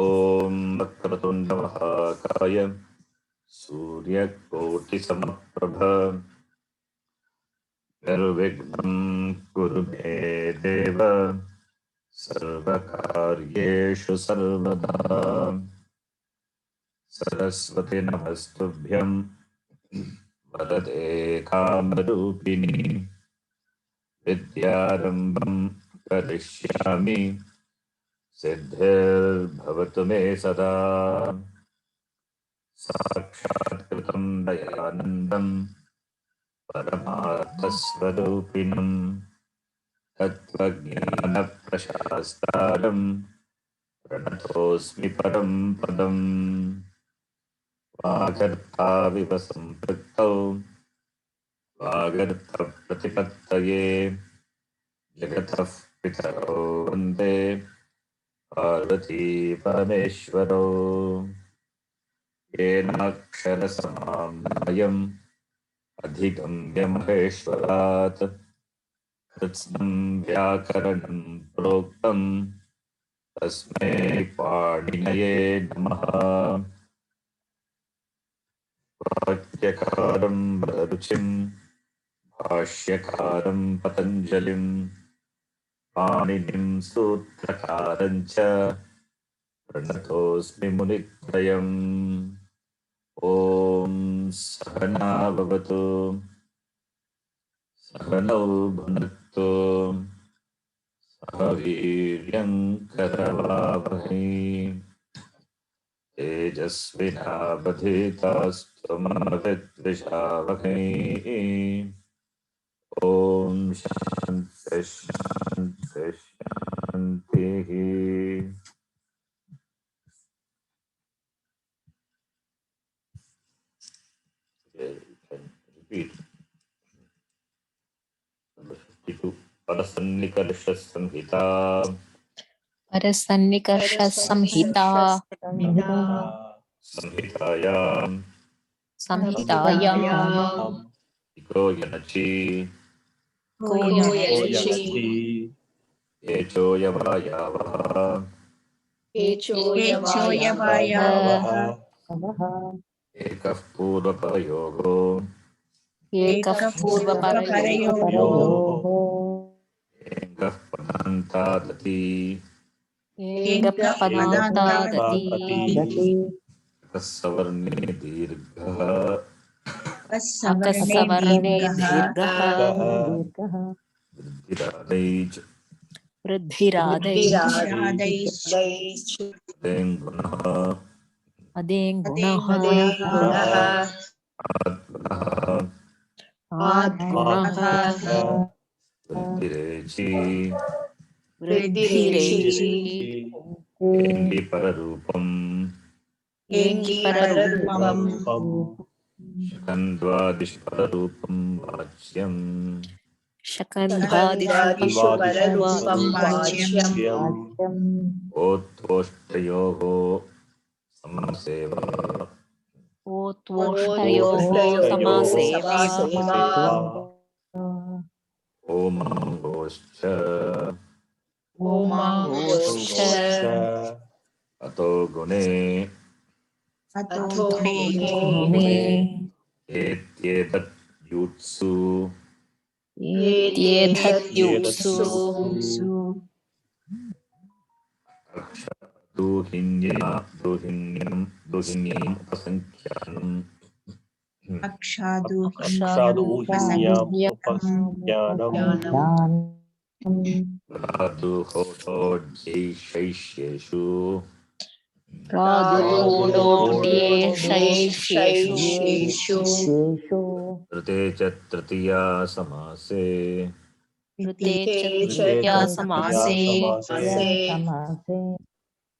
ओम वक्रतुंड महाकाय सूर्यकोटिसमप्रभ निर्विघ्नं कुरु मे देव सर्वकार्येषु सर्वदा। सरस्वती नमस्तुभ्यं वरदे कामरूपिणी विद्यारम्भं करिष्यामि सिद्धिर्भवतु मे सदा। साक्षात्कृतं दयानन्दं परमार्थस्वरूपिणं तत्त्वज्ञानप्रशास्तारं प्रणतोऽस्मि परं पदम्। वागर्ताविव सम्पृक्तौ वागर्थप्रतिपत्तये जगतः पितरौ वन्दे पार्वती परमेश्वरौ। येनाक्षरसमाम्नायम् अधिगम्य महेश्वरात् कृत्स्नं व्याकरणं प्रोक्तम् तस्मै पाणिनये नमः। वाक्यकारं वररुचिं भाष्यकारं पतञ्जलिं पाणिनिं सूत्रकारं च प्रणतोऽस्मि मुनित्रयम्। ॐ सहना भवतु सहनौ भुनक्तु सह वीर्यं करवावहै तेजस्विनावधीतस्तु मा विद्विषावहै। ॐ शान्ति शान्ति शान्तिः। Repeat. Number 52. परसन्निकर्ष संहिता परसन्निकर्ष संहिता संहितायाम् इको यनचि एचोयवायावः एकः पूर्वपरयोगो एकः पूर्वपरयोः एकः पदान्तादति एकः पदान्तादति सवर्णे दीर्घः अकस्सवर्णे दीर्घः वृद्धिरादैच वृद्धिरादैश्च तेङ्गुणः अदेङ्गुणः आद्गुणः वृद्धिरेचि वृद्धिरेचि एङ्गिपररूपम् एङ्गिपररूपम् शकन्द्वादिषु पररूपं वाच्यम् शकन्धादिषु पररूपं वाच्यम् ओत्वोष्टयोः समासेवा ओत्वोष्टयोः समासेवा ओमाङ्गोश्च ओमाङ्गोश्च अतो गुणे गुणे एत्येतत् युत्सु एत्येतद्युत्सु दुहिन्यम् उपसङ्ख्यानम् प्रादुहोतोज्यैषैष्येषु प्रादुर्होडोड्येषु ऋते च तृतीया समासे ऋते च तृतीया समासे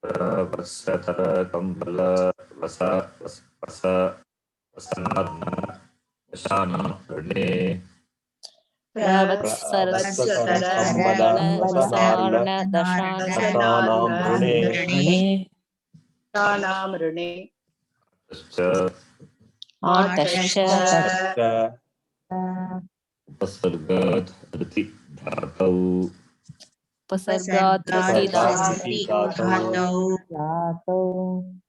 प्रवत्सतरकम्बल वसानर्णे प्रवत्सरकम्बलवसार्णदशानृणे आतश्च उपसर्गात् ऋति धातौ उपसर्गात् रति धातौ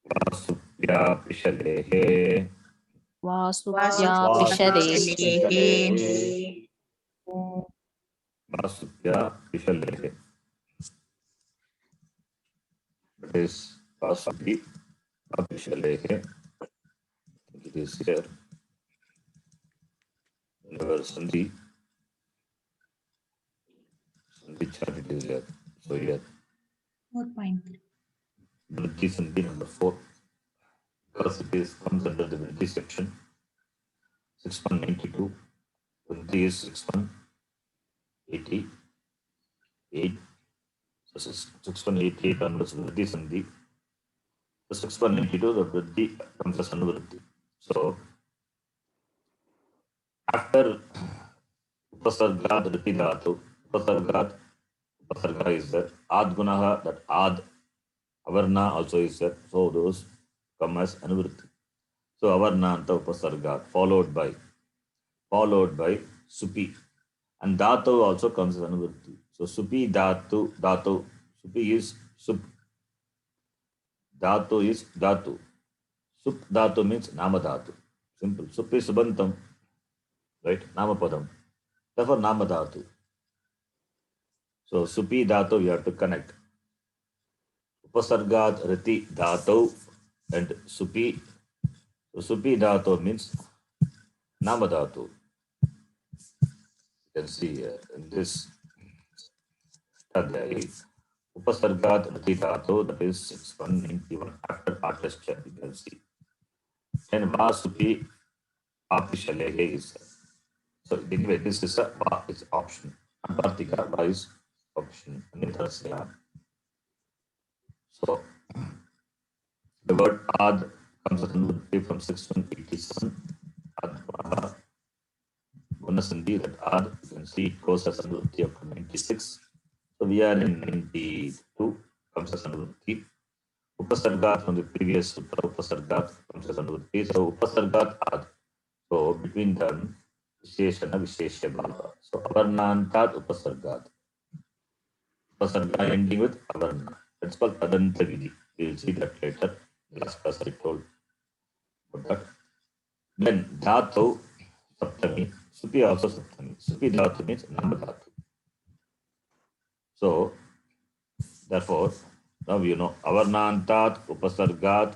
वासुप्या पिशलेः वासुप्यापिशलेः वासुप्या पिशलेः. That is Vasupi Apishalehe. It is here. Whenever Sandhi chart it is here. So here. 4.3. Vriddhi Sandhi number 4. Because it is comes under the Vriddhi section. 6192. Vriddhi is 6188. So 6188 onwards Vriddhi Sandhi. The 6192 the Vriddhi comes as Anuvriddhi. So after Upasargat Riti Dhatu, Upasargat Upasarga is there. Ad Gunaha, that Ad Avarna also is there. So those come as Anuvritti. So Avarna Anta Upasargat followed by Supi. And Dhatu also comes as Anuvritti. So Supi Dhatu, Supi is Sup. Dhatu is Dhatu. Sup Dhatu means Nama Dhatu. Simple. Sup is Subantam. Right? Namapadam. Therefore Nama Dhatu. So Supi Dhatu we have to connect. Upasargat Riti Dhatu and Supi. So Supi Dhatu means Nama Dhatu. You can see in this Adhyay, Upasargat Riti Dhatu, that is 6191 after artist check, you can see. And Vasupi Apishalehe is there. So anyway, this is a Va is option. Antartika Va is option. Nitarasya. So the word Ad comes as Anuvritti from 6187. Ad Gunasandhi, that Ad, you can see it goes as Anuvritti up to 96. So we are in 92, comes as Anuvritti. Upasargat from the previous Sutra, Upasargat comes as Anuvritti. So Upasargat Ad. So between them, Visheshana Visheshya Bhava. So Avarnantat Upasargat. Upasarga ending with Avarna. That's called Tadanta Vidhi. We will see that later. Last class I told about that. Then Dhatu Saptami. Supi also Saptami. Supi Dhatu means Nama Dhatu. So therefore, now you know Avarnantat Upasargat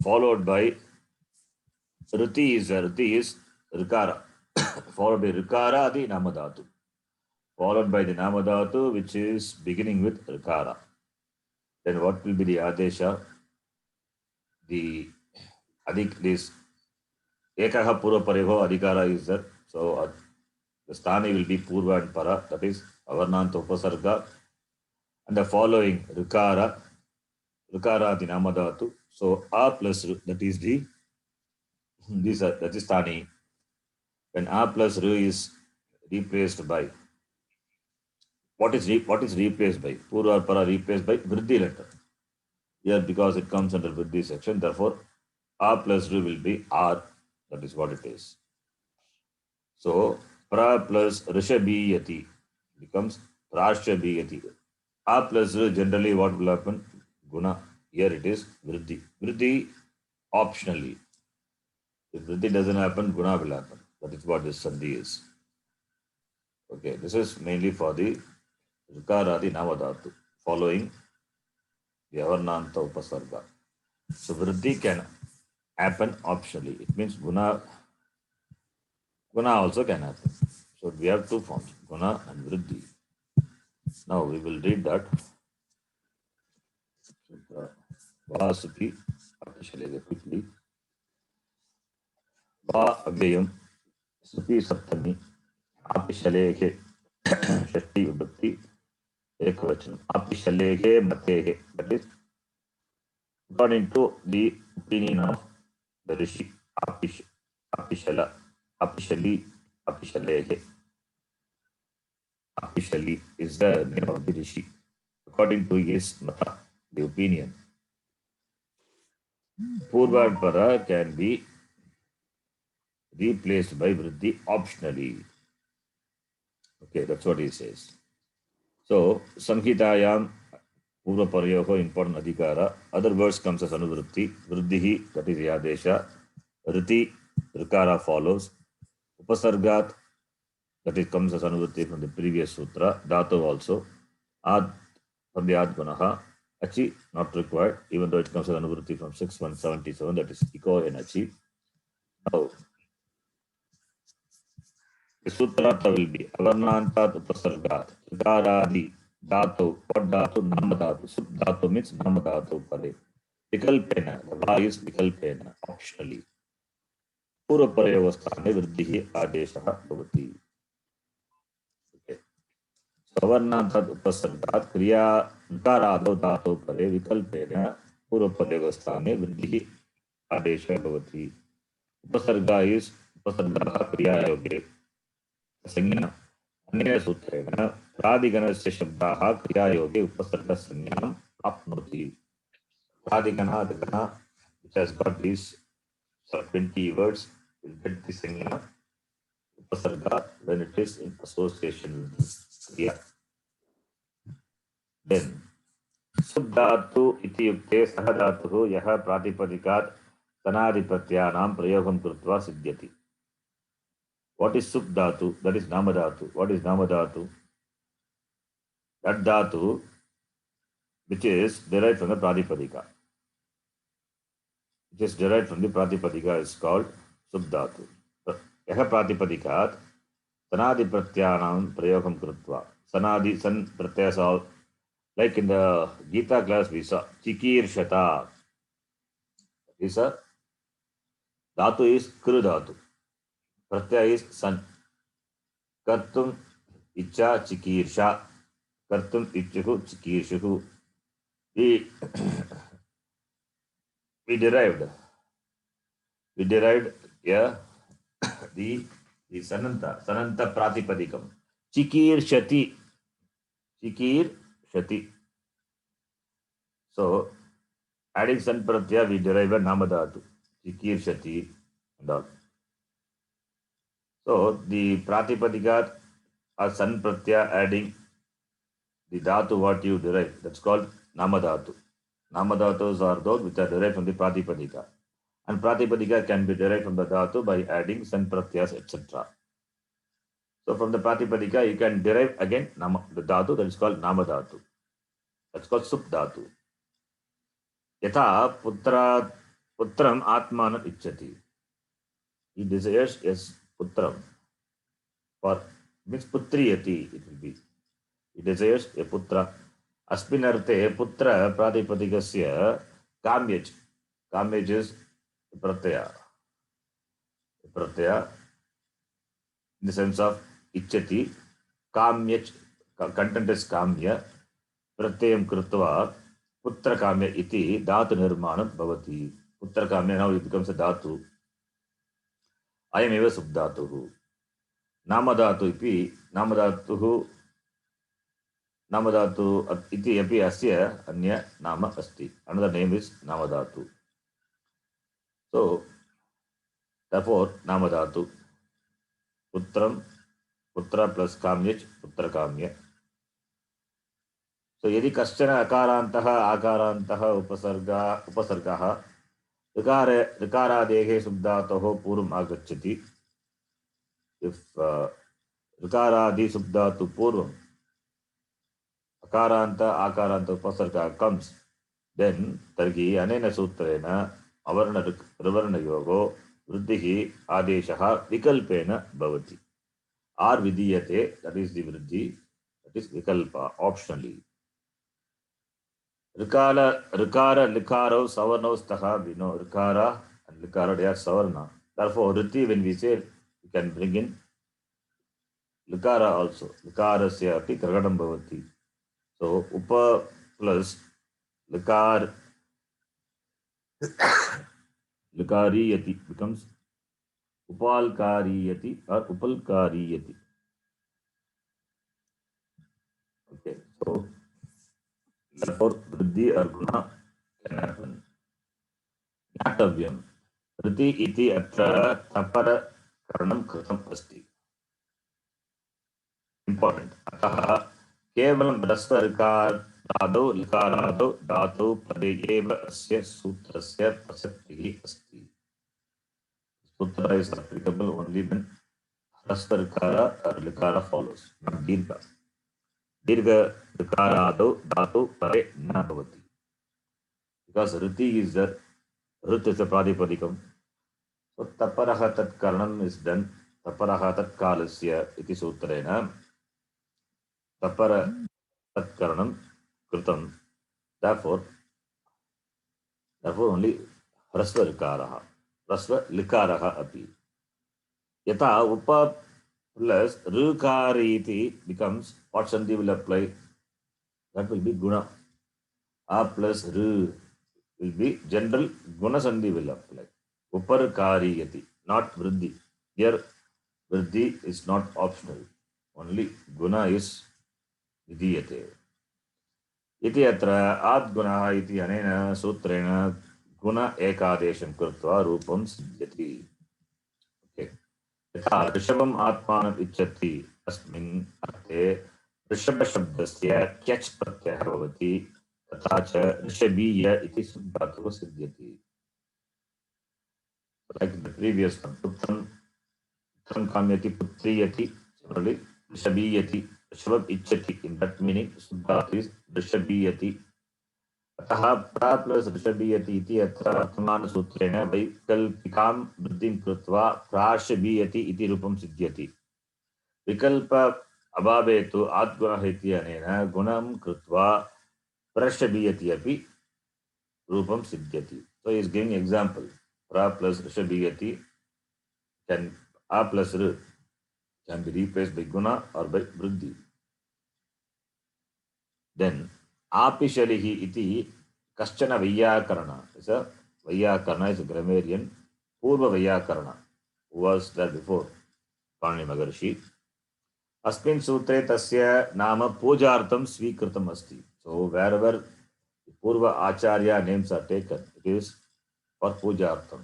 followed by Riti is Rikara. Followed by Rikara the Nama Dhatu. Followed by the Nama Dhatu which is beginning with Rikara. Then what will be the Adesha? The Adik, this Ekaha Purva Pareho Adhikara is there. So the Sthani will be Purva and Para, that is Avarnanta Upasarga. And the following Rikara the Namadhatu. So A plus Ru, that is the that is Sthani. When A plus Ru is replaced by what is replaced by? Purva or Para replaced by Vriddhi letter. Here because it comes under Vriddhi section, therefore A plus Ru will be R. That is what it is. So Pra plus Rishabhiyati becomes Prashabhiyati. A plus Ru, generally what will happen? Guna. Here it is Vriddhi. Vriddhi optionally. If Vriddhi doesn't happen, Guna will happen. That is what this Sandhi is. Okay, this is mainly for the Rikaradi Namadhatu, following the Avarnanta Upasarga. So Vriddhi can happen optionally. It means Guna also can happen. So we have two forms, Guna and Vriddhi. Now we will read that. Vasupi Apishalehe quickly. Va Avyayam Supi Saptami Apishalehe Shashti Vibhakti Ekavachanam Apishalehe Matehe. That is according to the opinion of the Rishi Apishala Apishali Apishalehe. Apishali is the name of the Rishi. According to his mata, the opinion, Purva and Para can be replaced by Vriddhi optionally. Okay, that's what he says. So, Samhitayam Purvaparyoho important adhikara. Other words comes as anuvritti. Vriddhihi, that is Yadesha. Riti, Rikara follows. Upasargat, that is comes as anuvritti from the previous sutra. Dhatu also. Ad from the Ad Gunaha. Achi, not required, even though it comes as anuvritti from 6177, that is Iko and Achi. Now, the sutrartha will be Avarnantat Upasargat, Rikaradi, Dhatu, what Dhatu? Nama Dhatu. Sut Dhatu means Nama Dhatu Pare. Vikalpena, the va is Vikalpena, optionally. पूर्वपर्यवस्थाने वृद्धिः आदेशः भवति. सवर्णार्थात् उपसर्गात् क्रिया नकारादौ धातौ परे विकल्पेन पूर्वपर्यवस्थाने वृद्धिः आदेशः भवति. उपसर्गा is उपसर्गः क्रियायोगे संज्ञा. अनेन सूत्रेण प्रादिगणस्य शब्दाः क्रियायोगे उपसर्गसंज्ञां प्राप्नोति. प्रादिगणः which has got these 20 words will get the संज्ञा upasarga when it is in association with kriya. Then subdhatu iti yukte sah dhatuh yah pratipadikaat tanadipratyānaṁ prayogam krutva siddhyati. What is subdhatu? That is nama dhatu. What is nama dhatu? That dhatu which is derived from the pratipadika. Which is derived from the pratipadika is called subdhatu. Yah pratipadikaat sanadi pratyanam prayogam krutva. Sanadi san pratyas all, like in the Gita class we saw chikirshata. Is a dhatu is kru dhatu. Pratyaya is san. Kartum icha chikirsha. Kartum ichuhu chikirshuhu. We derived yeah, the sananta pratipadikam. Chikirshati. So adding san pratyaya we derive a namadhatu. Chikirshati and all. So the pratipadika or san pratyaya adding the dhatu what you derive, that's called namadhatu. Namadhatus are those which are derived from the pratipadika. And pratipadika can be derived from the dhatu by adding san pratyas, etc. So from the pratipadika you can derive again the dhatu, that is called namadhatu. That's called sup dhatu. Yatha putram atmanam ichchati. He desires yes putram. For means putriyati it will be. He desires a putra. Aspinarte putra pratipadikasya kamyaj. Kamyaj is pratyaya. Pratyaya in the sense of ichchati. Kamyaj, content is kamya. Pratyayam krutva putra kamya iti dhatu nirmanam bhavati. Putra kamya, now it becomes a dhatu. Ayam eva subdhatuhu. Namadhatu ipi namadhatuhu namadhatu iti api asya anya nama asti. Another name is namadhatu. So therefore namadhatu putram putra plus kamyaj putra kamya. So यदि कश्चन अकारान्तः आकारान्तः उपसर्गः ऋकारादेः सुब्धातोः पूर्वम् आगच्छति. If ऋकारාदि सुब्धातु पूर्वम् अकारान्त आकारान्त उपसर्गः comes, then तर्हि अनेन सूत्रेण अवर्ण ऋवर्णयोगो वृद्धिः आदेशः विकल्पेन भवति. आर विधीयते, that is the वृद्धि, that is vikalpa, optionally. Rikara, likaro, savarno, staha, we know rikara and likara, they are savarna. Therefore, riti, when we say, we can bring in likara also. Likara api kragadam bhavati. So, upa plus likar, likariyati becomes upalkariyati or upalkariyati. Okay, so therefore, vriddhi or guna can happen. Natavyam. Riti iti atra tapara karanam kritam asti. Important. Ataha केवलं ह्रस्वऋकारादौ लकारादौ धातौ पदे एव अस्य सूत्रस्य प्रसक्तिः अस्ति. Sutra is applicable only when ह्रस्वऋकार or लकार follows, not दीर्घ. दीर्घ ऋकारादौ धातु परे न भवति. Because riti is the rit is the pradipadikam. So taparaha tat karanam is done. Taparaha tat kalasya iti sutrena. Tapara tat karanam kritam. Therefore only hrasva likaraha. Hrasva likaraha api. Yata upa plus rukariti becomes what sandhi will apply? That will be guna. A plus ru will be general guna sandhi will apply. Uparkariyati, not vriddhi. Here vriddhi is not optional. Only guna is vidiyate. Iti atra ad gunaha iti anena sutrena guna ekadesham krutva rupam siddhyati. Okay. यथा ऋषभम् आत्मानम् इच्छति अस्मिन् अर्थे ऋषभशब्दस्य क्यच् प्रत्ययः भवति तथा च ऋषभीय इति सुधातुः सिद्ध्यति. Like the previous one, putram kamyati putriyati, similarly ऋषभीयति, ऋषभम् इच्छति. In that meaning, सुधातु is ऋषभीयति. अतः प्रा प्लस ऋषभीयति इति अत्र वर्तमानसूत्रेण वैकल्पिकां वृद्धिं कृत्वा प्राशभीयति इति रूपं सिद्ध्यति. विकल्प अभावे तु आद्गुणः इति अनेन गुणं कृत्वा प्रशभीयति अपि रूपं सिद्ध्यति. So he is giving example. Pra plus ऋषभीयति can a plus r can be replaced by guna or by vruddhi. Then Apishalihi iti kaschana Vayyakarana. It's a Vayyakarana is a grammarian. Purva Vayyakarana who was there before Panini Maharshi. Asmin Sutre Tasya Nama Pujartam Svikritam Asti. So wherever Purva Acharya names are taken, it is for Pujartam.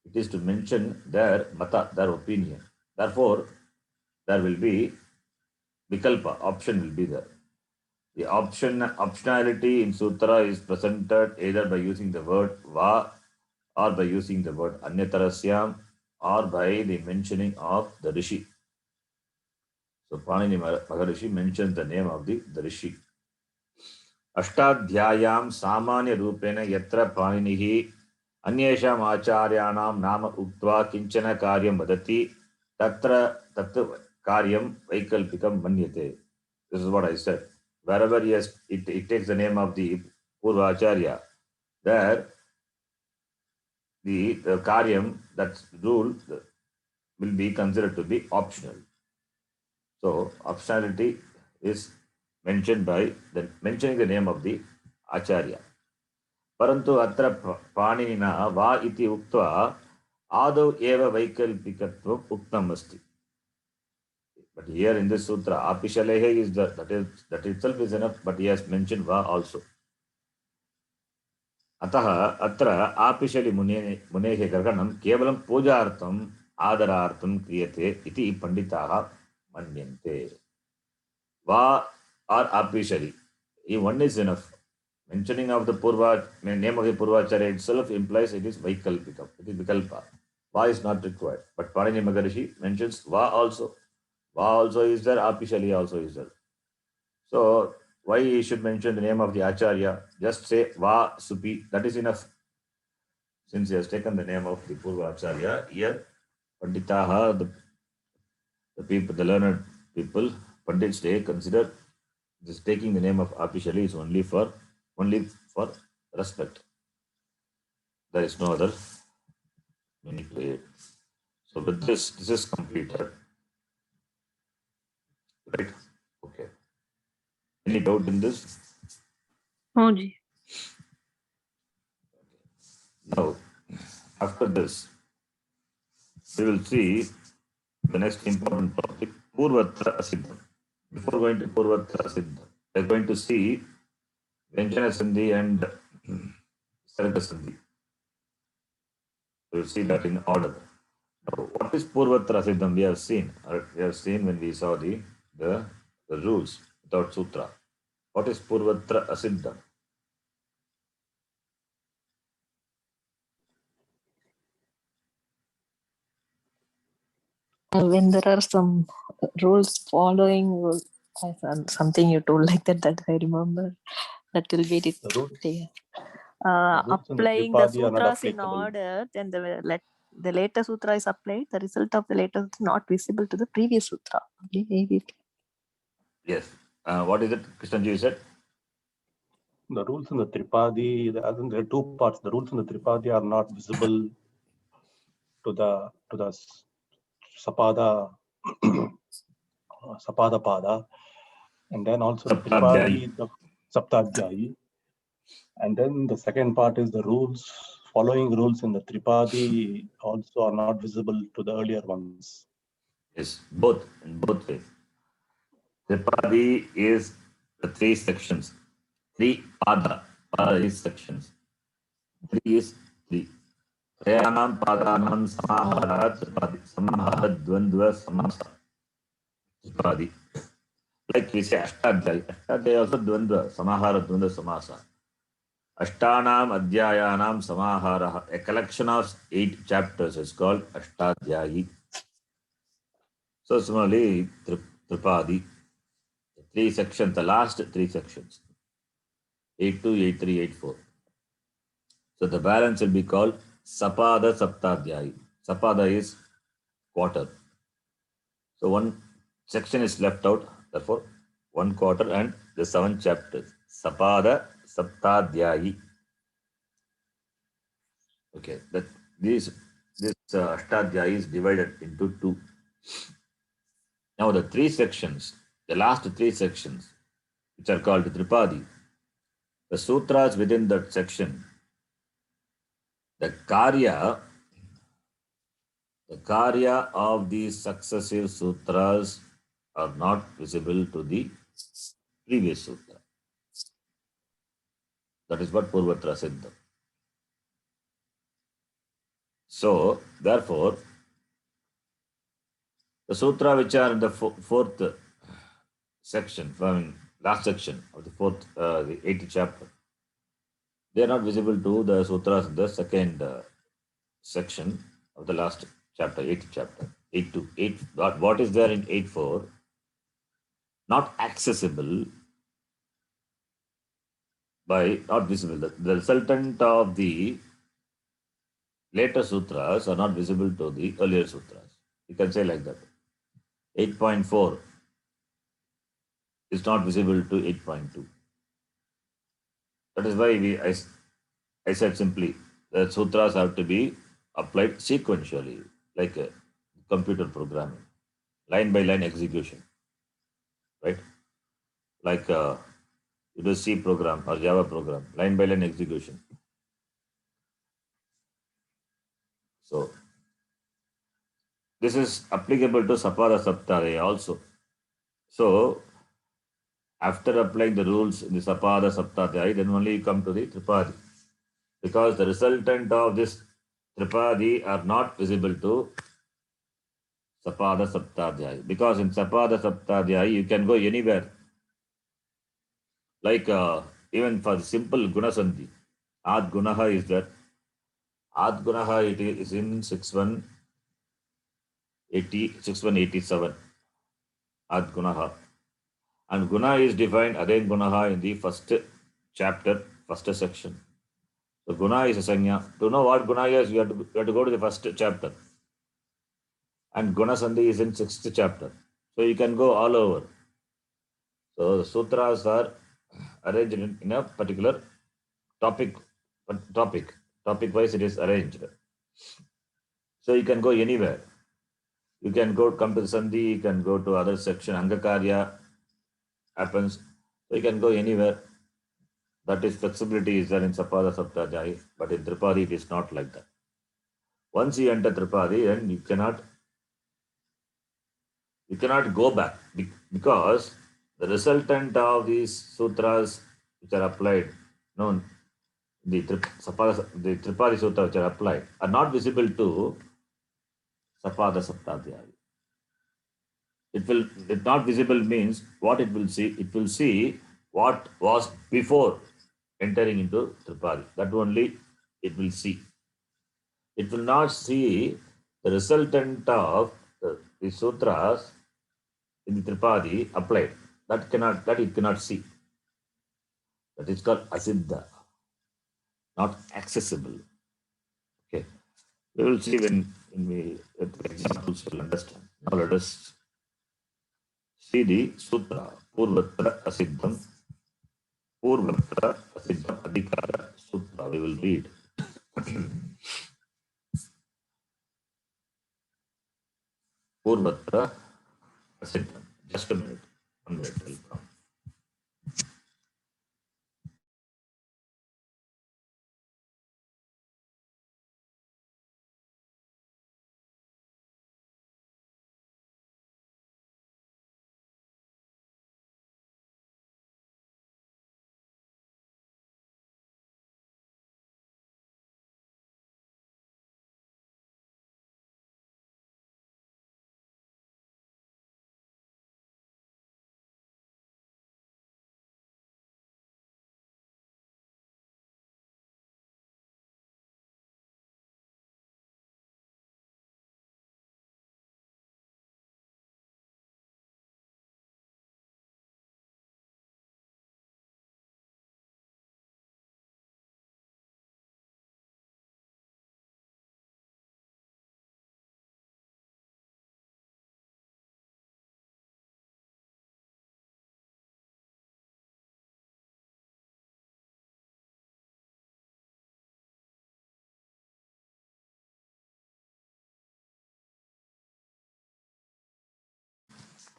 It is to mention their mata, their opinion. Therefore, there will be Vikalpa, option will be there. The optionality in sutra is presented either by using the word va or by using the word anyatarasyam or by the mentioning of the rishi. So Panini Maharishi mentions the name of the rishi. Ashtadhyayam samanya rupena yatra Paninihi anyesham acharyanam nama uktva kinchana karyam vadati tatra tatra karyam vaikalpikam manyate. This is what I said. Wherever it takes the name of the Purva Acharya, there the karyam, that rule, will be considered to be optional. So optionality is mentioned by mentioning the name of the Acharya. Parantu atra Panina va iti uktva adau eva vaikalpikatvam uktam asti. But here in this sutra, apishalehe is that itself is enough, but he has mentioned va also. Ataha atra apishali munehe garganam kevalam pujartam adarartam kriyate iti panditaha manyante. Va or apishali, if one is enough. Mentioning of the Purva, name of the Purvacharya itself implies it is vaikalpika. It is vikalpa. Va is not required. But Panini Maharishi mentions va also. Va also is there, apishali also is there. So why he should mention the name of the Acharya? Just say va supi, that is enough. Since he has taken the name of the Purva Acharya, here Panditaha, the people, the learned people, Pandits, they consider this taking the name of apishali is only for respect. There is no other meaning to it. So with this is completed. Right? Okay. Any doubt in this? Oh, ji. Now, after this, we will see the next important topic, Purvatra Asiddham. Before going to Purvatra Asiddham, we are going to see Vyanjana Sandhi and Sarga Sandhi. We will see that in order. Now, what is Purvatra Asiddham? We have seen when we saw the rules without sutra. What is Purvatra Asiddha? When there are some rules following rules, something you told like that I remember. That will be it. The rules, Clear. the rules in the Applying the Tripathi are not sutras in applicable. order, then the later sutra is applied. The result of the later is not visible to the previous sutra. Maybe. Yes. What is it, Krishnanji, you said? The rules in the Tripathi, there are two parts. The rules in the Tripathi are not visible to the Sapada Sapada Pada, and then also the Tripathi, the Saptadhyayi. And then the second part is the rules, following rules in the Tripathi also are not visible to the earlier ones. Yes, both, in both ways. Tripathi is the three sections. Three pada is sections. Three is three. Prayanam padanam samahara tripadi. Samahara dvandva samasa. Tripadi. Like we say Ashtadhyayi. Ashtadhyayi also dvandva. Samahara dvandva samasa. Ashtanam adhyayanam samahara. A collection of 8 chapters is called Ashtadhyayi. So similarly, Tripadi. 3 sections, the last 3 sections. 8.2, 8.3, 8.4. So the balance will be called Sapada Saptadhyayi. Sapada is quarter. So one section is left out, therefore 1 quarter and the 7 chapters. Sapada Saptadhyayi. Okay, this Ashtadhyayi is divided into 2. Now the 3 sections, the last 3 sections, which are called Tripadi, the sutras within that section, the karya of these successive sutras are not visible to the previous sutra. That is what Purvatra Siddha. So, therefore, the sutra which are in the fourth section, last section of the the 80th chapter, they are not visible to the sutras in the second section of the last chapter, 80th chapter. 8.2. What is there in 8.4? Not accessible by, not visible. The resultant of the later sutras are not visible to the earlier sutras. You can say like that. 8.4 is not visible to 8.2. That is why I said simply that sutras have to be applied sequentially, like a computer programming, line by line execution, right? Like you do C program or Java program, line by line execution. So this is applicable to Sapada Saptadhyayi also. So after applying the rules in the Sapada Saptadhyayi, then only you come to the Tripadi. Because the resultant of this Tripadi are not visible to Sapada Saptadhyayi. Because in Sapada Saptadhyayi, you can go anywhere. Like even for the simple Gunasandhi, Ad Gunaha is there. Ad Gunaha it is in 6187. Ad Gunaha. And Guna is defined Adin Gunaha in the first chapter, first section. So Guna is a Sanya. To know what Guna is, you have to go to the first chapter. And Gunasandhi is in 6th chapter. So you can go all over. So the sutras are arranged in a particular topic wise it is arranged. So you can go anywhere. You can come to the Sandhi, you can go to other section, Angakarya happens. So you can go anywhere. That is flexibility is there in Sapada Saptadhyayi, but in Tripadi it is not like that. Once you enter Tripadi, then you cannot go back because the resultant of these sutras which are applied, the Tripadi Sutra which are applied, are not visible to Sapada Saptadhyayi. So, therefore, the sutras within that section are not visible to the previous sutra. That is what Purvatra Siddha. So, after applying the rules in the Sapada Saptadhyayi, then only you come to the Tripadi. Because the resultant of these sutras which are applied, the Tripadi Sutra which are applied, are not visible to It not visible means what it will see? It will see what was before entering into Tripadi. That only it will see. It will not see the resultant of the sutras in the Tripadi applied. That it cannot see. That is called asiddha, not accessible. Okay. We will see when we the examples will understand. Now let us see the sutra. Purvatra asiddham. Purvatra asiddham adhikara sutra. We will read. Purvatra asiddham. Just a minute. 1 minute. Will come.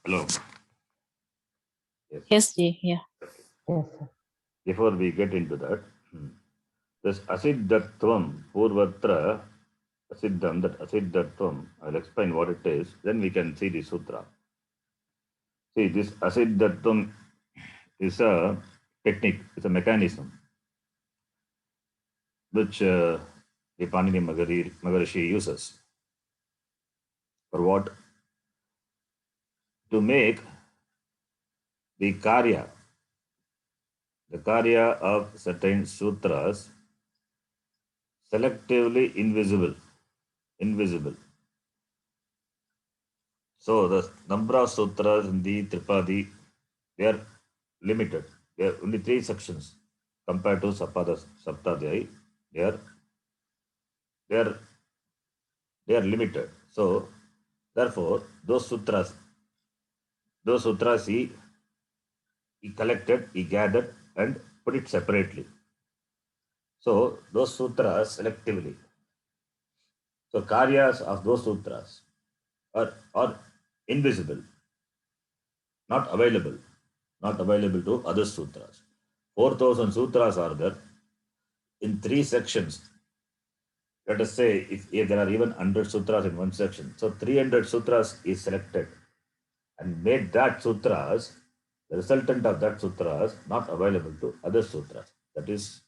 Hello. Yes, Ji. Yeah. Yes, sir. Before we get into that, this asiddhatvam, purvatra asiddham, that asiddhatvam, I'll explain what it is, then we can see the sutra. See, this asiddhatvam is a technique, it's a mechanism which the Panini Maharishi uses. For what? To make the karya of certain sutras selectively invisible. So the number of sutras in the Tripadi, they are limited. There are only 3 sections compared to Saptadhyayi. They are limited. So therefore, those sutras he collected, he gathered and put it separately. So those sutras selectively. So karyas of those sutras are invisible, not available to other sutras. 4,000 sutras are there in 3 sections. Let us say if there are even 100 sutras in one section, so 300 sutras is selected and made that sutras, the resultant of that sutras, not available to other sutras. That is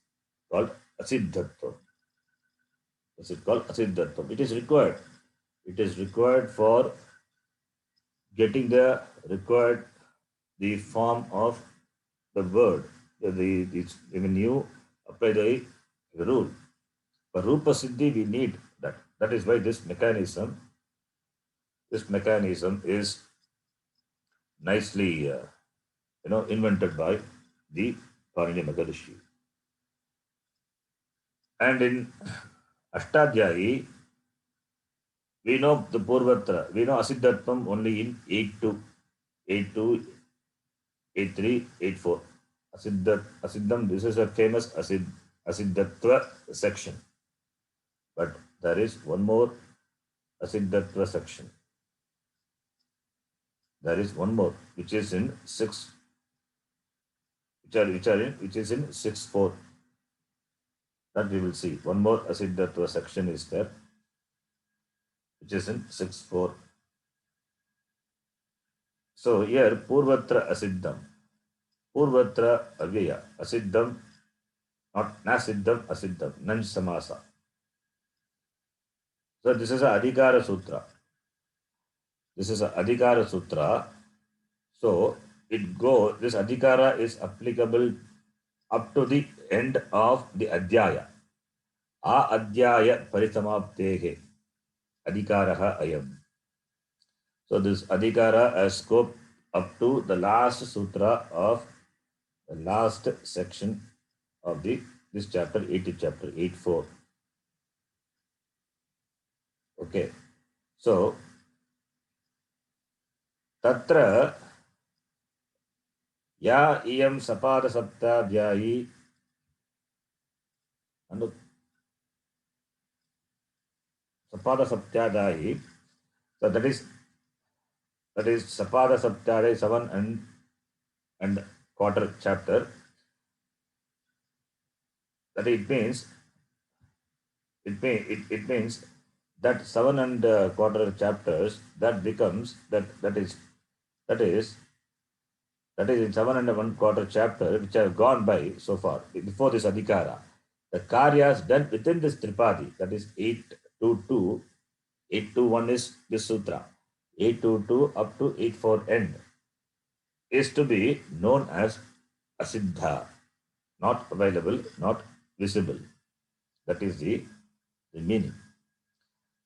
called asiddhatvam. This is called asiddhatvam. It is required. It is required for getting the form of the word. When you apply the rule. For Rupa Siddhi, we need that. That is why this mechanism is nicely invented by the Panini Maharishi. And in Ashtadhyayi, we know the Purvatra, we know Asiddhatvam only in 8.2, 8.2, 8.3, 8.4. Asiddham, this is a famous Asiddhatva section. But there is one more Asiddhatva section. There is one more, which is in 6, which is in 6.4. That we will see. One more Asiddhatva section is there, which is in 6.4. So here, Purvatra Asiddham. Purvatra Avyaya. Asiddham, not Nasiddham, Asiddham. Nanj Samasa. So this is a Adhikara Sutra. This is a Adhikara Sutra. So this Adhikara is applicable up to the end of the Adhyaya. Adhyaya Parisamaptehe. Adhikaraha Ayam. So this Adhikara has scope up to the last sutra of the last section of this chapter, 80 chapter, 8.4. Okay. So Tatra Ya Iyam Sapada Saptadhyayi and Sapada Saptadhyayi. So that is Sapada Saptadhyayi 7 and quarter chapter. That it means that 7 and quarter chapters that becomes that is in 7 and 1/4 chapter which have gone by so far before this Adhikara. The karyas done within this Tripadi, that is 822, 821 is this sutra, 822 up to 84 end, is to be known as Asiddha, not available, not visible. That is the meaning.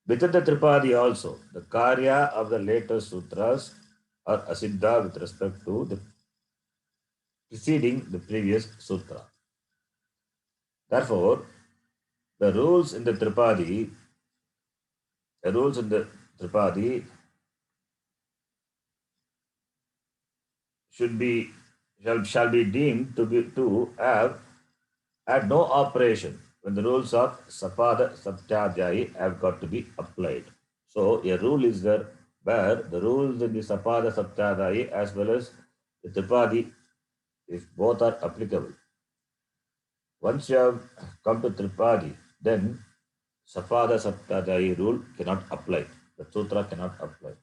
Within the Tripadi also, the karya of the later sutras are Asiddha with respect to the preceding the previous sutra. Therefore, the rules in the Tripadi shall be deemed to have had no operation when the rules of Sapada Saptadhyayi have got to be applied. So a rule is there where the rules in the Sapada Saptadhyayi as well as the Tripadi, if both are applicable. Once you have come to Tripadi, then Sapada Saptadhyayi rule cannot apply. The sutra cannot apply.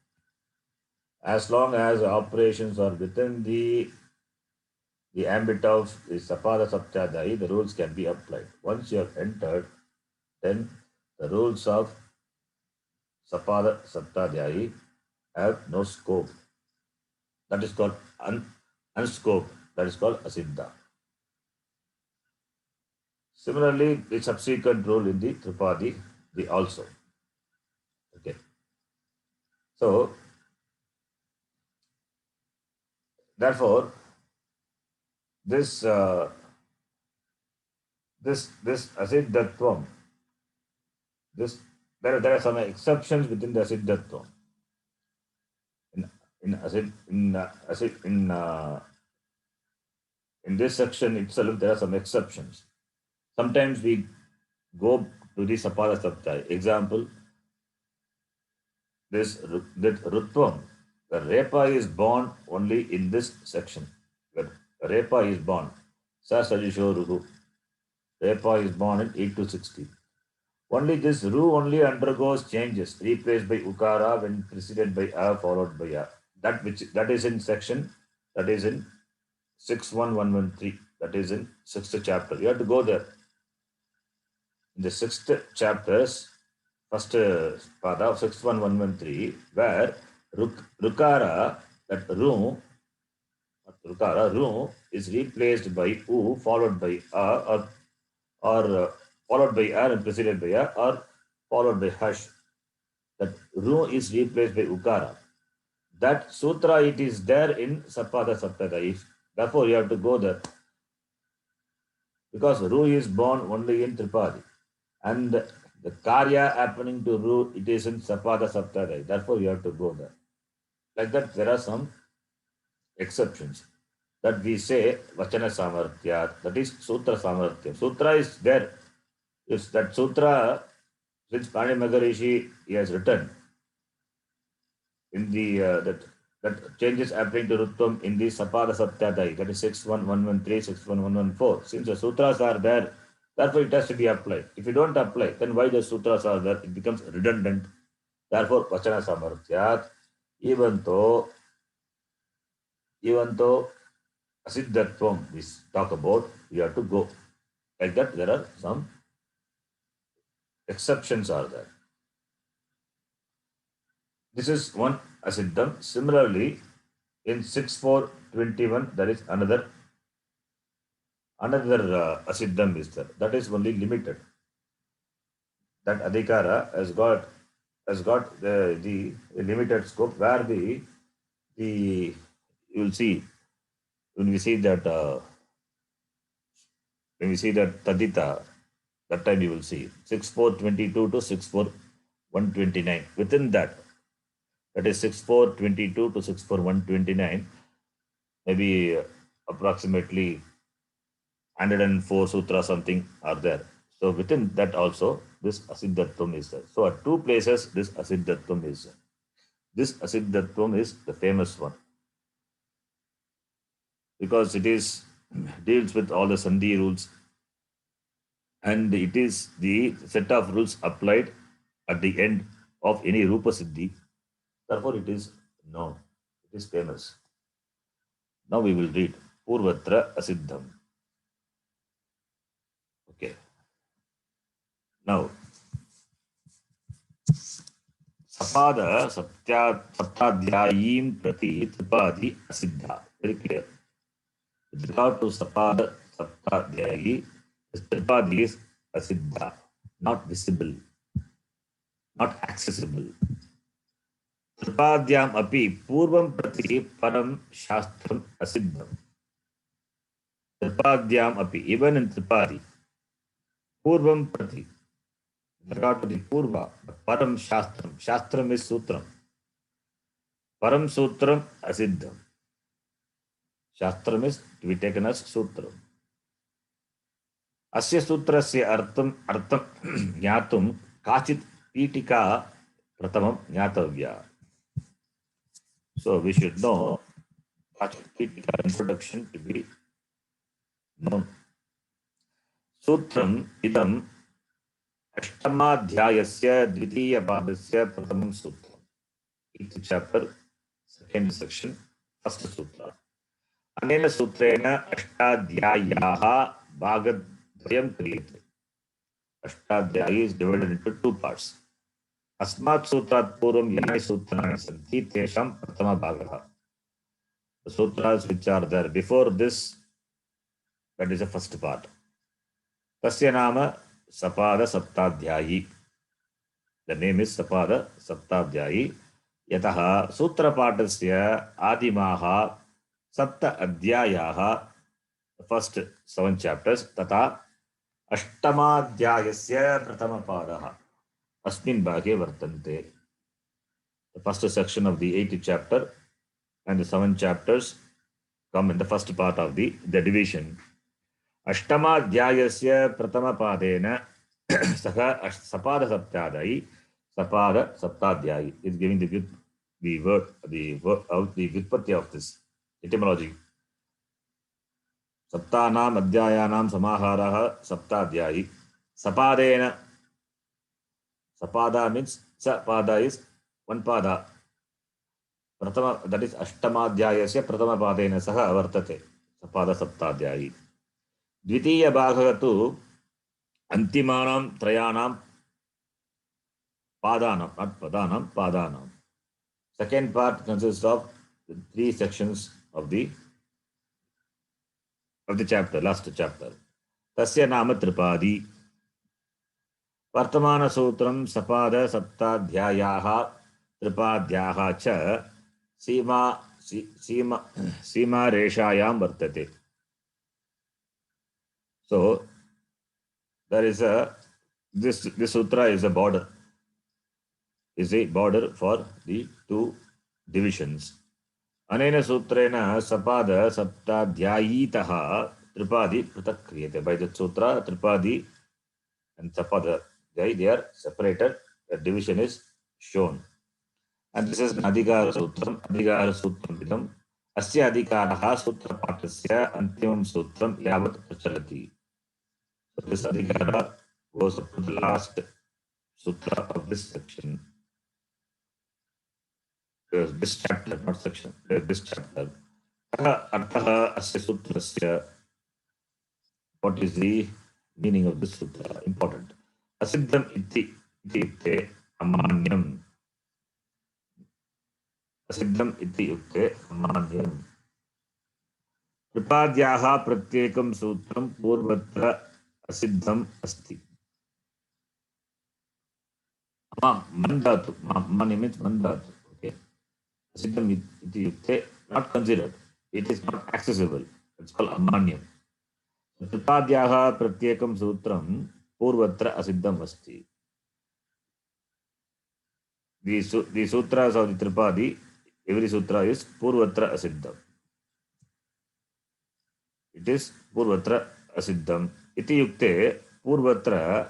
As long as operations are within the ambit of the Sapada Saptadhyayi, the rules can be applied. Once you have entered, then the rules of Sapada Saptadhyayi have no scope. That is called unscope. That is called Asiddha. Similarly, the subsequent rule in the Tripadi, the also. Okay. So, therefore, this Asiddhatvam, there are some exceptions within the Asiddhatvam. In this section itself, there are some exceptions. Sometimes we go to the Sapada Saptadhyayi. Example, that Rutvam, the Repa is born only in this section. Where Repa is born. Sa Sajisho Ruhu. Repa is born in 8 to 60. Only this Ru only undergoes changes, replaced by Ukara when preceded by A, followed by A. That is in section, that is in 61113. That is in 6th chapter. You have to go there. In the 6th chapter's first pada of 61113, where Rukara, that Ru is replaced by U, followed by A, or followed by A and preceded by A, or followed by Hash. That Ru is replaced by Ukara. That sutra, it is there in Sapada Saptadhyayi. Therefore, you have to go there. Because Ru is born only in Tripadi. And the karya happening to Ru, it is in Sapada Saptadhyayi. Therefore, you have to go there. Like that, there are some exceptions. That we say Vachana Samarthya, that is Sutra Samarthya. Sutra is there. If that sutra, since Pani Maharishi he has written in the that changes happening to Rutvam in the Sapada Saptadhyayi, that is 61113, 61114. Since the sutras are there, therefore it has to be applied. If you don't apply, then why the sutras are there? It becomes redundant. Therefore, Vachana Samarthyat, even though Asiddhatvam we talk about, you have to go. Like that, there are some exceptions are there. This is one asiddham. Similarly, in 6.4.21, there is another asiddham is there. That is only limited. That adhikara has got the limited scope where the you will see when we see that tadita, that time you will see 6.4.22 to 6.4.129. Within that is 6.4.22 to 6.4.129, maybe approximately 104 sutra something are there. So within that also this asiddhatvam is there. So at two places this asiddhatvam is there. This asiddhatvam is the famous one because it deals with all the sandhi rules, and it is the set of rules applied at the end of any rupa siddhi. Therefore it is known, it is famous. Now we will read Purvatra Asiddham. Okay. Now, Sapada Saptadhyayim Prati Tripadi Asiddha. Very clear. With regard to Sapada Saptadhyayi, Tripadi is Asiddha, not visible, not accessible. Tripadyam api Purvam Prati Param Shastram Asiddham. Tripadyam api, even in Tripadi, Purvam Prati. With regard to the Purva, Param Shastram. Shastram is Sutram. Param Sutram Asiddham. Shastram is to be taken as Sutram. Asya Sutrasya Artham Jnatum Kachit Pitika Pratamam Jnatavya. So we should know Kachit Pitika introduction to be known. Sutram Idam Ashtamaadhyayasya Dvitiya Padasya Pratamam Sutra. Each chapter, second section, first sutra. Anena Sutrena Ashtadhyayaha Bhagadvayam Kriyate. Ashtadhyayi is divided into two parts. Asmat Sutrat Puram Yanai Sutrani Santi Tesham Pratama Bhagaha. The sutras which are there before this, that is the first part. Tasya Nama Sapada Saptadhyayi. The name is Sapada Saptadhyayi. Yataha Sutra Patasya Adimaha Sapta Adhyayaha. The first 7 chapters. Tata Ashtamadhyayasya Pratama Padaha. Asmin Bhage Vartante. The first section of the 8th chapter and the 7 chapters come in the first part of the division. Ashtamadhyayasya Pratama Padena Saha Sapada Saptadhyayi. Sapada Saptadhyayi is giving the word of the Vyutpatti of this etymology. Saptanam Adhyayanam Samaharaha Saptadhyayi. Sapadena. Sapada means Sapada is one pada. Pratama, that is Ashtamadhyayasya Pratama Padena Saha Vartate. Sapada Saptadhyayi. Dvitiya Bhagaha tu Antimanam Trayanam Padanam, not Padanam, Padanam. Second part consists of the 3 sections of the chapter, last chapter. Tasya Nama Tripadi. Vartamana Sutram Sapada Saptadhyayaha Tripadhyaha Cha Sima Reshayam Vartate. So there is this sutra is a border. Is a border for the 2 divisions. Anena Sutrena Sapada Saptadhyayitaha Tripadi Pratak Kriyate. By the sutra, Tripadi and Sapada, they are separated. The division is shown. And this is Adhikara Sutram. Adhikara Sutram Vidam. Asya Adhikaraha Sutra Patasya Antimam Sutram Yavat Prachalati. So this Adhikara goes up to the last sutra of this section. This chapter, not section, this chapter. Arthaha Asya Sutrasya. What is the meaning of this sutra? Important. Asiddham iti amanyam. असिद्धम् इति युक्ते अमान्यम्। त्रिपाद्याः प्रत्येकं सूत्रं पूर्वत्र असिद्धम् अस्ति। मन्दातु मनि means मन्दातु okay असिद्धम् इति युक्ते not considered, it is not accessible, it's called अमान्यम्। त्रिपाद्याः प्रत्येकं सूत्रं पूर्वत्र असिद्धम् अस्ति। The sutras of the Tripadi, every sutra is Purvatra Asiddham. It is Purvatra Asiddham. Iti yukte Purvatra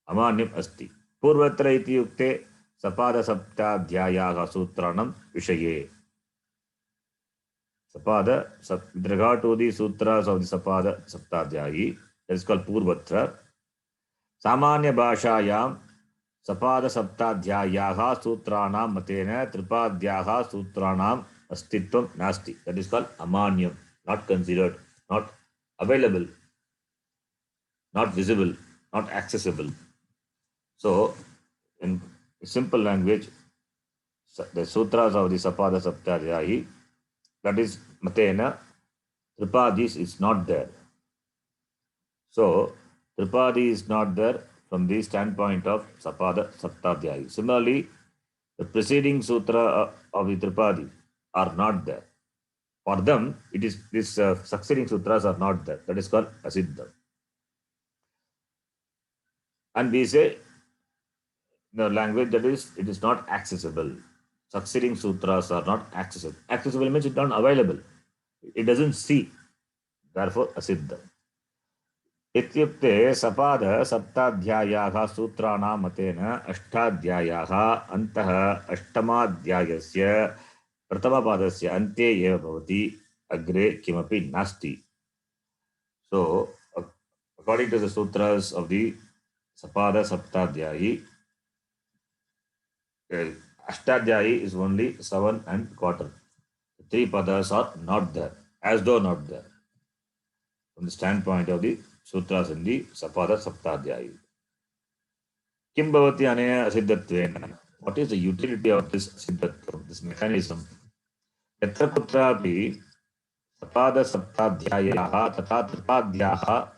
Amanyam Asti. Purvatra iti yukte Sapada Saptadhyayaha Sutranam Vishaye. Sapada, with regard to the sutras of the Sapada Saptadhyayi, that is called Purvatra. Samanya Bhashayam सपाद सप्ताध्यायाः सूत्राणां मतेन त्रिपाद्याः सूत्राणां अस्तित्वं नास्ति. That is called अमान्यं, not considered, not available, not visible, not accessible. So, in simple language, the sutras of the Sapada Saptadhyayi, that is matena, Tripadis is not there. So, Tripadi is not there from the standpoint of Sapada Saptadhyayi. Similarly, the preceding sutra of the Tripadi are not there. For them, it is these succeeding sutras are not there. That is called Asiddha. And we say in the language that is, it is not accessible. Succeeding sutras are not accessible. Accessible means it's not available. It doesn't see. Therefore, Asiddha. इत्युक्ते सपाद सप्ताध्यायाः सूत्राणां मतेन अष्टाध्यायाः अन्तः अष्टमाध्यायस्य प्रथमपादस्य अन्ते एव भवति, अग्रे किमपि नास्ति. So, according to the sutras of the Sapada Saptadhyayi, Ashtadhyayi is only 7 and quarter. The 3 padas are not there, as though not there, from the standpoint of the sutras in the Sapada Saptadhyayi. Kim bhavati anaya asiddhatvena? What is the utility of this asiddhatva, this mechanism? Yatra kutrapi Sapada Saptadhyayaha tata tripadhyaha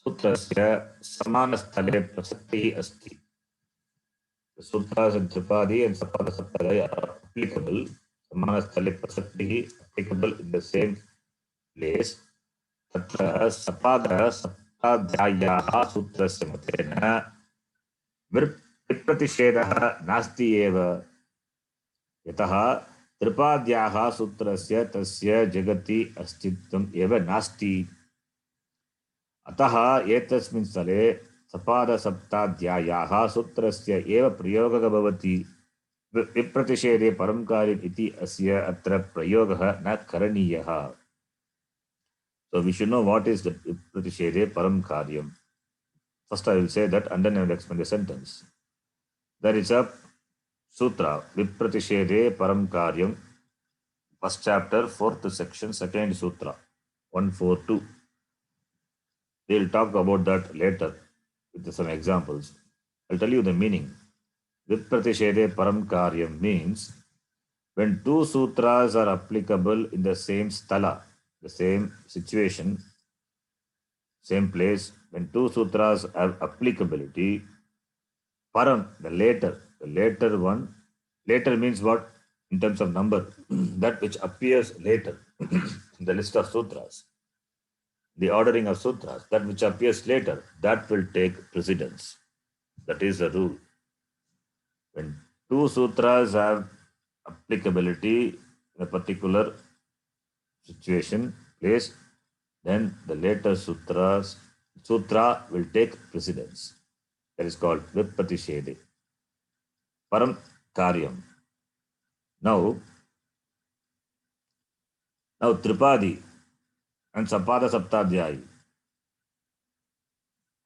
sutrasya samanasthale prasaktihi asti. The sutras in Tripadi and Sapada Saptadhyaya are applicable. Samanasthale prasaktihi, applicable in the same place. तत्र सपाद सप्ताध्यायाः सूत्रस्य मतेन विप्रतिषेधः नास्ति एव, यतः त्रिपाद्याः सूत्रस्य तस्य जगति अस्तित्वम् एव नास्ति. अतः एतस्मिन् स्थले सपाद सप्ताध्यायाः सूत्रस्य एव प्रयोगः भवति. विप्रतिषेधे परं कार्यम् इति अस्य अत्र प्रयोगः न करणीयः. So we should know what is the Pratishede Param Karyam. First I will say that and then I will explain the sentence. There is a sutra, Vipratishede Param Karyam, first chapter, 4th section, second sutra, 142. We will talk about that later with some examples. I will tell you the meaning. Vipratishede Param Karyam means when 2 sutras are applicable in the same sthala, the same situation, same place, when 2 sutras have applicability, param, the later one, later means what? In terms of number, that which appears later in the list of sutras, the ordering of sutras, that which appears later, that will take precedence. That is the rule. When 2 sutras have applicability in a particular situation, place, then the later sutra will take precedence. That is called Vipratishede Param Karyam. Now Tripadi and Sapada Saptadhyayi.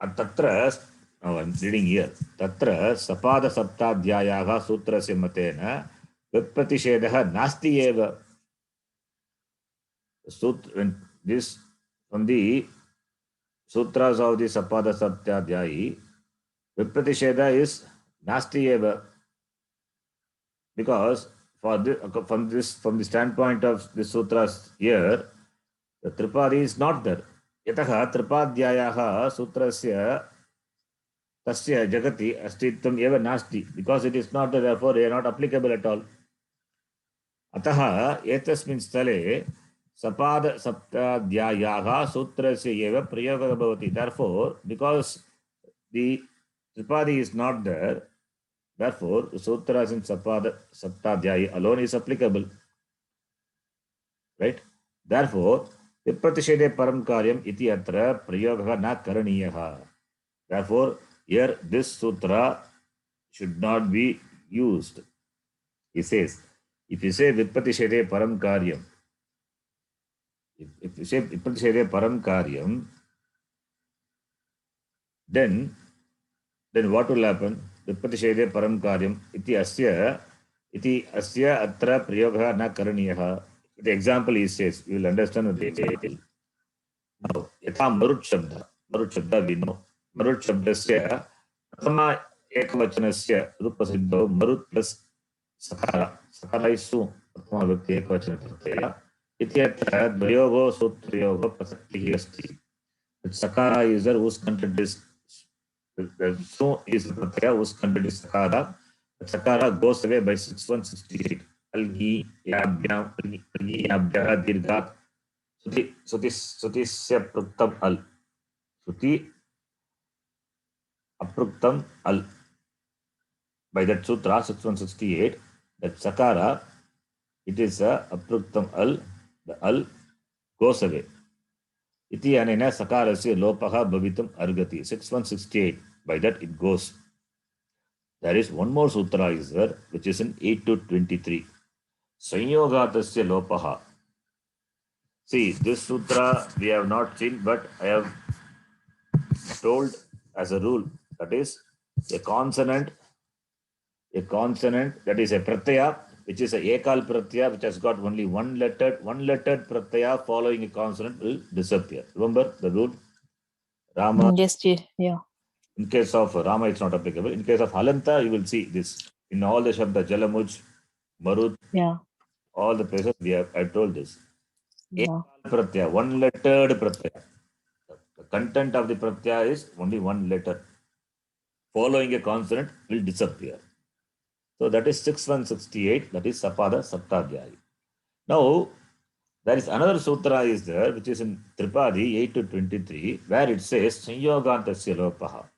Tatra, now I am reading here, Tatra Sapada Saptadhyayaha Sutrasya Matena Vipratishedha Nasti Eva. When this from the sutras of the Sapada Saptadhyayi, Vipratisheda is Nasti Eva, because from the standpoint of the sutras here, the Tripadi is not there. Yataha Tripadhyayaha sutrasya tasya jagati astitvam eva nasti. Because it is not there, therefore they are not applicable at all. Ataha etasmin stale sapada saptadhyayaha sutrasya eva prayoga bhavati. Therefore, because the Tripadi is not there, therefore the sutras in sapada saptadhyaya alone is applicable. Right? Therefore, Vipratisheде param karyam iti atra prayoga na karaniyaha. Therefore, here this sutra should not be used. He says, if you say Vipratisheде param karyam, if you say Vipratishede param karyam, then what will happen? Vipratisheде param karyam iti asya atra prayoga na karaniyaha. The example he says, you will understand what he says. Now, yatha marut shabda we know. Marut shabdasya pratama ekavachanasya rupasiddho marut plus sakara. Sakara is su pratama vibhakti ekavachana pratyaya. Ityatra dvayogo sutrayogo prasaktihi asti. Sakara is there whose content is the su is the pratyaya whose content is sakara. Sakara goes away by 6168. Algi yabhyam dirghat Sutisya pruktam al. Suti apruktam al. By that sutra 6168, that sakara, it is a apruktam al. The al goes away. Iti anena sakarasya lopaha bhavitam argati. 6168. By that it goes. There is one more sutra is there, which is in 8 to 23. Sanyogatasya lopaha. See, this sutra we have not seen, but I have told as a rule, that is a consonant that is a pratyaya, which is a ekal pratyaya, which has got only one lettered pratyaya following a consonant will disappear. Remember the rule? Rama. Yes, yeah. In case of Rama, it's not applicable. In case of Halanta, you will see this. In all the Shabda, Jalamuj, Marut, Yeah. all the places I told this. Yeah. Ekal pratyaya, one lettered pratyaya. The content of the pratyaya is only one letter. Following a consonant will disappear. So that is 6168, that is Sapada Saptadhyaya. Now, there is another sutra is there, which is in Tripadi 8 to 23, where it says Sanyogantasya lopaha.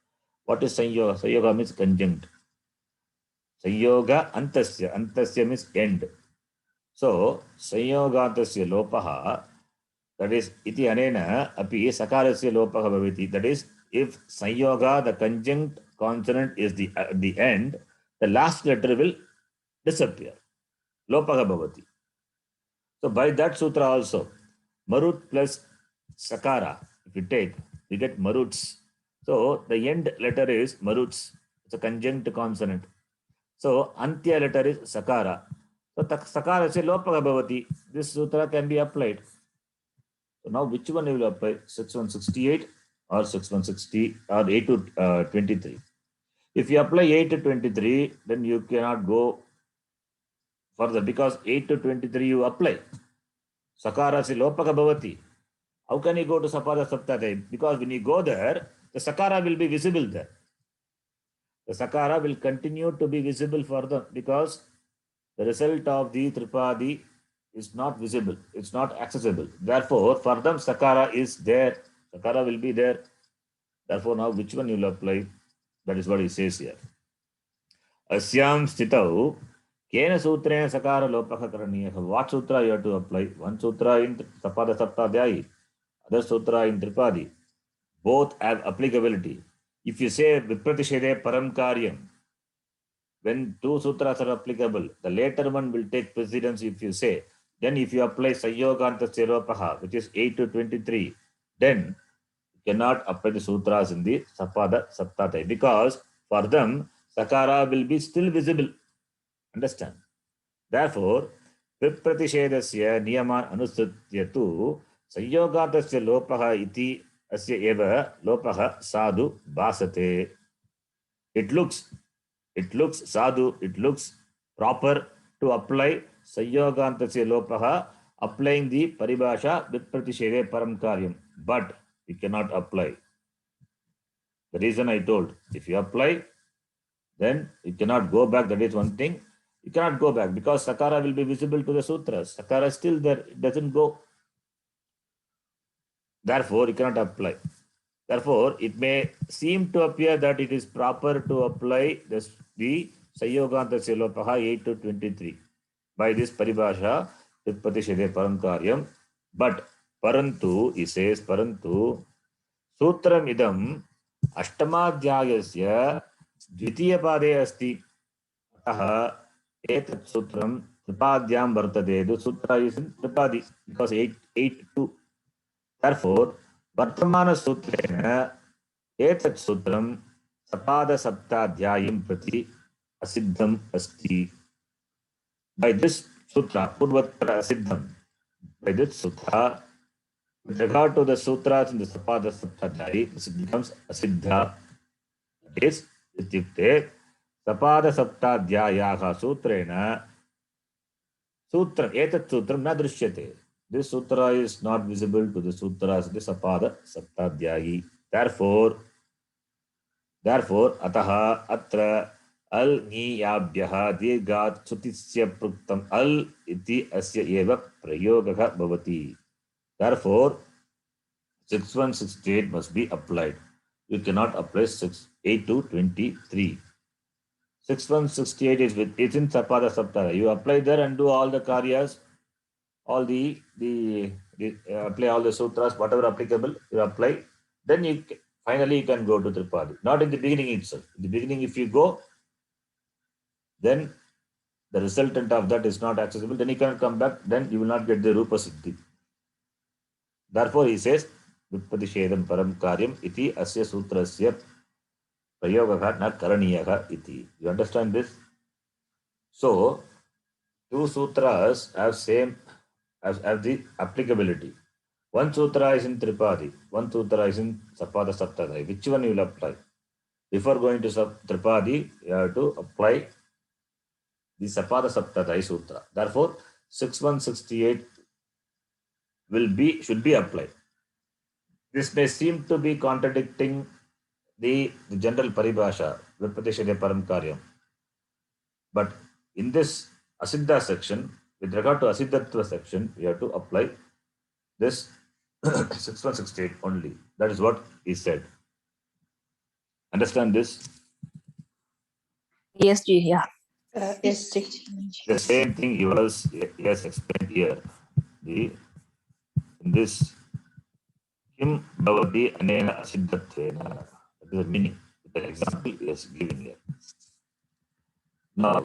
What is Sanyoga? Sanyoga means conjunct. Sanyoga antasya. Antasya means end. So, Sanyogantasya lopaha, that is, iti anena api sakarasya lopaha bhaviti. That is, if Sanyoga, the conjunct consonant is at the end, the last letter will disappear. Lopaha bhavati. So by that sutra also, marut plus sakara, if you take, you get maruts. So the end letter is maruts. It's a conjunct consonant. So antya letter is sakara. So sakara se lopaha bhavati. This sutra can be applied. So now which one you will apply? 6168 or 6160 or 8 to 23. If you apply 8 to 23, then you cannot go further because 8 to 23 you apply. Sakara se lopaka bhavati. How can you go to Sapada Saptadhyaya? Because when you go there, the Sakara will be visible there. The Sakara will continue to be visible further because the result of the Tripadi is not visible. It's not accessible. Therefore, for them, Sakara is there. Sakara will be there. Therefore, now which one you will apply? That is what he says here. Asyam stitau kena sutrena sakara lopaka karaniyaha. What sutra you have to apply? One sutra in Sapada Saptadhyaya, other sutra in Tripadi. Both have applicability. If you say Vipratisheде param karyam, when two sutras are applicable, the later one will take precedence if you say. Then if you apply Sanyogantasya lopaha, which is 8 to 23, then you cannot apply the sutras in the Sapada Saptadhyaya because for them, Sakara will be still visible. Understand? Therefore, Vipratisheda's niyaman anusritya tu Sanyogatasya lopaha iti asya eva lopaha sadhu basate. It looks sadhu, it looks proper to to apply Sanyogantasya Lopaha, applying the Paribhasha Vitpratishede Param Karyam. But you cannot apply. The reason I told, if you apply, then you cannot go back. That is one thing. You cannot go back because Sakara will be visible to the sutras. Sakara is still there. It doesn't go. Therefore, you cannot apply. Therefore, it may seem to appear that it is proper to apply the Sanyogantasya Lopaha 8 to 23 by this Paribhasha Vitpratishede Param Karyam. But Parantu, he says, Parantu Sutram idam Ashtamadhyayasya Dvitiya Pade asti. Ataha etat Sutram Tripadyam Vartade. The Sutra is in Tripadi because 8-2. Therefore, Vartamana Sutrena etat Sutram Sapada Saptadhyayam Prati Asiddham Asti. By this Sutra, Purvatra Asiddham, by this Sutra, with regard to the sutras in the Sapada Saptadhyayi, this becomes Asiddha. It is Ityukte Sapada Saptadhyayaha Sutrena Sutra Etat Sutram na drishyate. This sutra is not visible to the sutras in the Sapada Saptadhyayi. Therefore, Ataha Atra Al Niyabhyaha Dirgat Sutisya Pruktam Al Iti Asya Eva Prayogaka Bhavati. Therefore, 6168 must be applied. You cannot apply 8 to 23. 6168 is with it's in Sapada Saptara. You apply there and do all the karyas, all the apply all the sutras, whatever applicable, you apply. Then finally you can go to Tripadi. Not in the beginning itself. In the beginning, if you go, then the resultant of that is not accessible. Then you cannot come back. Then you will not get the Rupa Siddhi. Therefore, he says, Vitpratishedam Param Karyam iti asya sutrasya prayogaha na karaniyaha iti. You understand this? So, two sutras have the applicability. One sutra is in Tripadi, one sutra is in Sapada Saptadhyayi. Which one you will apply? Before going to Tripadi, you have to apply the Sapada Saptadhyayi Sutra. Therefore, 6168 should be applied. This may seem to be contradicting the general Paribhasha, Vitpratishede Param Karyam. But in this Asiddha section, with regard to Asiddhatva section, we have to apply this 6168 only. That is what he said. Understand this? Yes, Ji, yeah. Yes. The same thing he has explained here. In this Kim Bhavati Anena Asiddhatvena. That is the meaning. The example he is giving here. Now,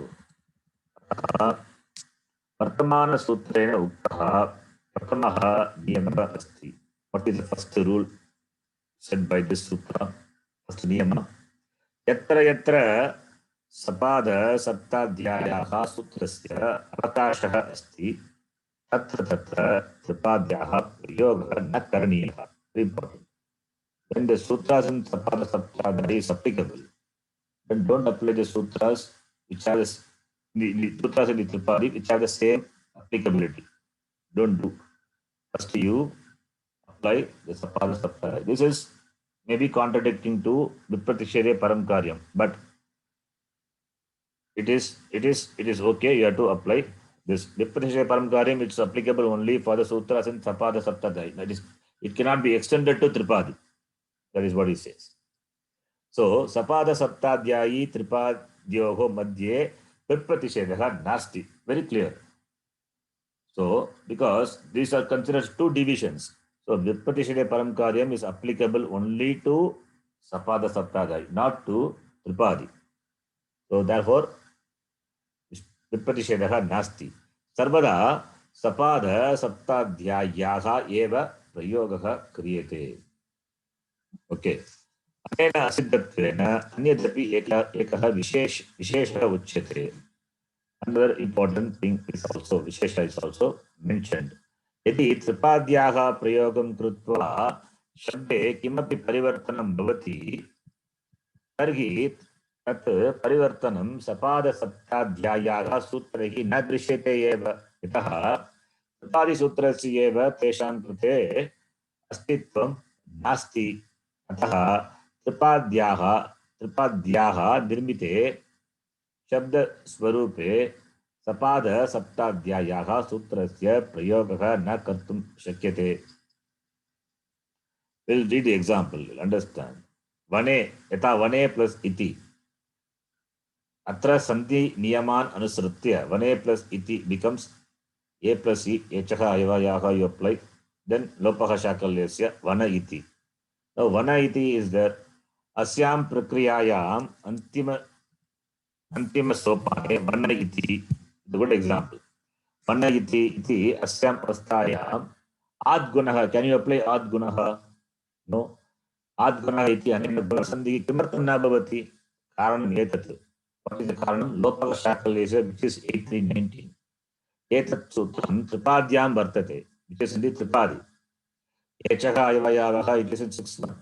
Vartamana Sutrena Uktaha Pratamaha Niyama Asti. What is the first rule said by this sutra? First Niyama. Yatra Yatra Sapada Saptadhyayaha Sutrasya Avakashaha Asti. Tatra Tatra Tripadhyaha Yoga Na Karaniyaha. Very important. When the sutras in Sapada Saptadhyayi is applicable, then don't apply the sutras which have the sutras in the Tripadi which have the same applicability. Don't do. First you apply the Sapada Saptadhyayi. This is maybe contradicting to Vitpratishede Param Karyam, but it is okay. You have to apply this Vitpratishede Param Karyam. It's applicable only for the sutras in Sapada Saptadhyayi. That is, it cannot be extended to Tripadi. That is what he says. So, Sapada Saptadhyayi Tripadyoho Madhye Vitpratishedaha Nasti. Very clear. So, because these are considered two divisions. So, Vitpratishede Param Karyam is applicable only to Sapada Saptadhyayi, not to Tripadi. So, therefore, Vitpratishedaha Nasti. Sarvada Sapada Saptadhyayaha eva prayogaha kriyate. Okay. अनेन असिद्धत्वेन अन्यदपि एकः विशेषः उच्यते. Another important thing is also विशेषः is also mentioned. यदि त्रिपाद्याः प्रयोगं कृत्वा शब्दे किमपि परिवर्तनं भवति तर्हि तत् परिवर्तनं सपादसप्ताध्याय्याः सूत्रैः न दृश्यते एव, यतः त्रिपादिसूत्रस्य एव तेषां कृते अस्तित्वं नास्ति। अतः त्रिपाद्याः निर्मिते शब्दस्वरूपे सपादसप्ताध्याय्याः सूत्रस्य प्रयोगः न कर्तुं शक्यते। We'll read the example, you'll understand. वने यथा वने प्लस इति, अत्र सन्धि नियमान् अनुसृत्य वने प्लस इति becomes a plus e, एचः अयवयाः you apply, then लोपः शाकल्यस्य वन इति. Now वन इति is there. अस्यां प्रक्रियायाम् अन्तिम सोपाने वन इति, the good example. वन इति अस्याम् अवस्थायाम् आद्गुणः, can you apply आद्गुणः? No. आद्गुणः इति अनेन गुणसन्धिः किमर्थं न भवति? कारणम् एतत्. What is the कारणं? लोपः शाकल्यस्य which is 8319. एतत् सूत्रं त्रिपाद्यां वर्तते, which is in the त्रिपादि. एचः अयवयावः it is in 6-1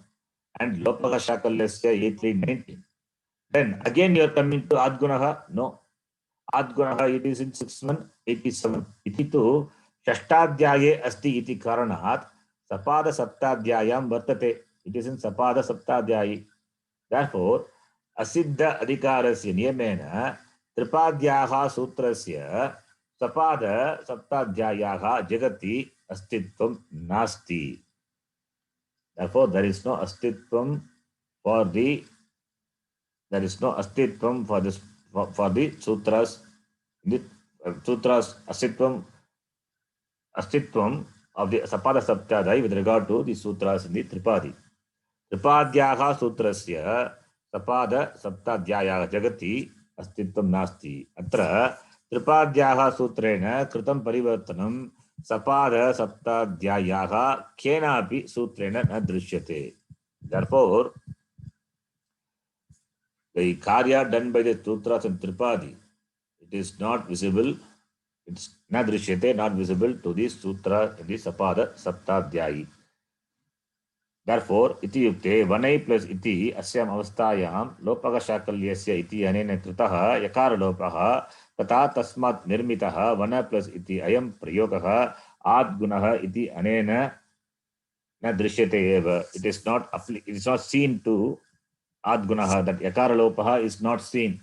and लोपः शाकल्यस्य 8319. Then again you are coming to आद्गुणः. No. आद्गुणः it is in 6-1 87. इति तु षष्ठाध्याये अस्ति इति कारणात् सपादसप्ताध्याय्यां वर्तते. It is in सपादसप्ताध्यायी. Therefore, असिद्ध अधिकारस्य नियमेन त्रिपाद्याः सूत्रस्य सपादसप्ताध्याय्याः जगति अस्तित्वं नास्ति. Therefore, there is no अस्तित्वं for the sutras. The sutras अस्तित्वं of the sapada saptadai with regard to the sutras in the tripadi. Tripadyaha sutrasya sapada saptadhyaya jagati astitvam nasti. Atra tripadyaha sutrena kritam parivartanam sapada saptadhyayaha kenapi sutrena na drishyate. Therefore, the karya done by the sutras and tripadi, it is not visible. It's not drishyate, not visible to the sutra in the sapada saptadhyayi. Therefore, iti yukte vanai plus iti asyam avastayam lopaka shakalyasya iti anena kritaha yakara lopaha tata tasmat nirmitaha vana plus iti ayam prayogaha adgunaha iti anena na drishyate eva. It is not seen to adgunaha, that yakara lopaha is not seen.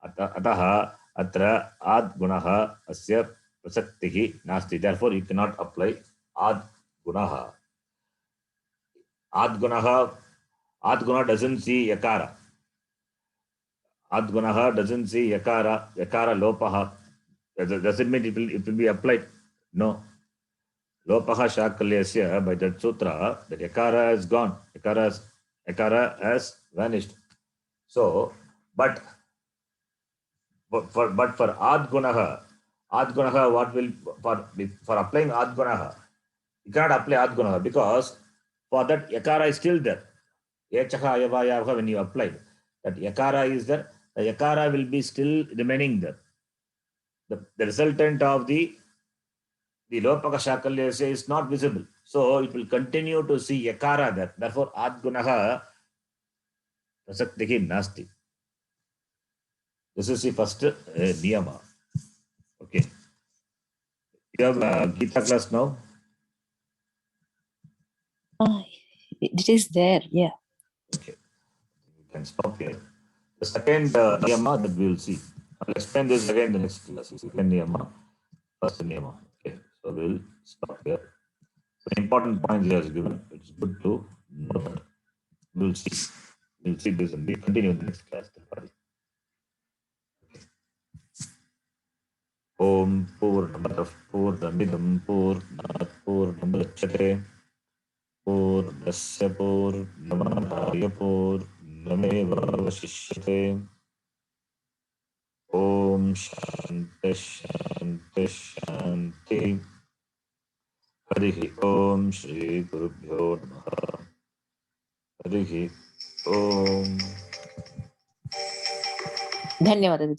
Ataha atra adgunaha asya prasaktihi nasti. Therefore, you cannot apply adgunaha. Adgunaha doesn't see yakara. Adgunaha doesn't see yakara lopaha. Does it mean it will be applied? No. Lopaha shakalyasya, by that sutra, that yakara is gone. Yakara has vanished. So, but for adgunaha, what will for applying adgunaha, you cannot apply adgunaha because for that yakara is still there. Echaha ayavayavaha, when you apply that yakara is there, the yakara will be still remaining there. The resultant of the lopaka shakalyasya is not visible, so it will continue to see yakara there. Therefore, adgunaha prasaktihi nasti. This is the first niyama. Okay. You have Gita class now? It is there, yeah. Okay. You can stop here. The second niyama that we will see. I'll explain this again in the next class. Second niyama, first niyama. Okay. So we will stop here. The important points he has given. It's good to know that. We will see. We will see this and we continue in the next class. Om Purnamadav Purnamidam Purnat Purnamudachyate Purnasya Purnamadaya Purnamevavashishyate. Om Shanti Shanti Shanti. Harihi Om Shri Gurubhyo Namaha. Harihi Om. Dhanyawad.